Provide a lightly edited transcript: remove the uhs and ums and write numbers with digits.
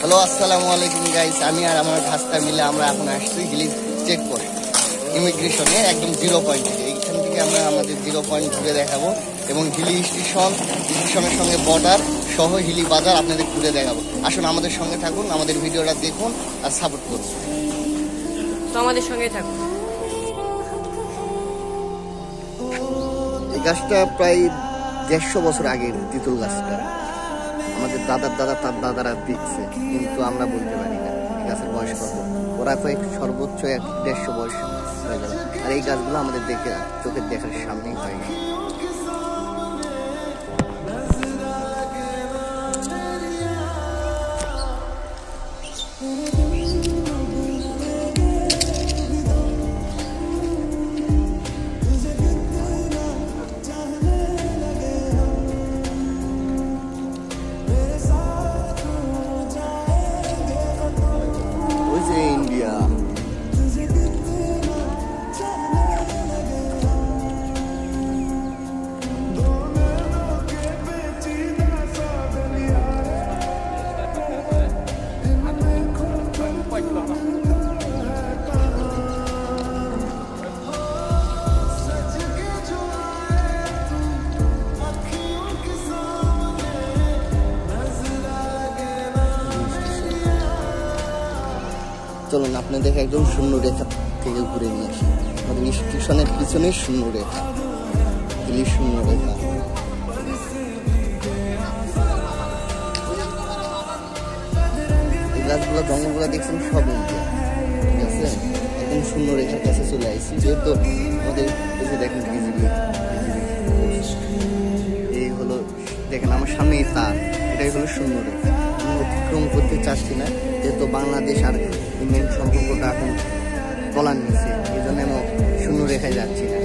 Hello, আসসালামু আলাইকুম guys. আমি আর আমার ভাস্তা মিলে আমরা এখন আসছি হিলি চেক পোস্ট ইমিগ্রেশনে, একদম 0 পয়েন্ট থেকে। এইখান থেকে আমরা আমাদের 0 পয়েন্ট ঘুরে দেখাবো এবং হিলি স্টেশনের সঙ্গে বর্ডার সহ হিলি বাজার আপনাদের ঘুরে দেখাবো। আসুন আমাদের সঙ্গে থাকুন, আমাদের ভিডিওটা দেখুন আর সাপোর্ট করুন। তো আমাদের সঙ্গে থাকুন। এই গাছটা প্রায় 150 বছর আগের তিতুল গাছটা। আমাদের দাদার দাদা তার দাদারা দেখছে, কিন্তু আমরা বলতে পারি না এই গাছের বয়স কত। ওরা কয়েক সর্বোচ্চ 150 বয়স হয়ে গেল। আর এই গাছগুলো আমাদের চোখের দেখার সামনেই হয়। ইন্ডিয়া চলুন আপনাদের একদম শূন্য রেখা থেকে ঘুরে নিয়ে আসি। আমাদের স্টেশনের পিছনে শূন্য রেখা, হিলি শূন্য রেখা। এই গাছগুলো জঙ্গলগুলো দেখছেন সব ইন্ডিয়া, ঠিক আছে? একদম শূন্য রেখার কাছে চলে আসছি, যেহেতু আমাদের দেখেন এই হলো, দেখেন আমার সামনে তার, এটাই হলো শূন্য রেখা। অতিক্রম করতে চাচ্ছি না, যেহেতু বাংলাদেশ আর ইংল্যান্ড সম্পর্কটা এখন বলার নিচে, এই জন্য আমি শূন্য রেখায় যাচ্ছি না।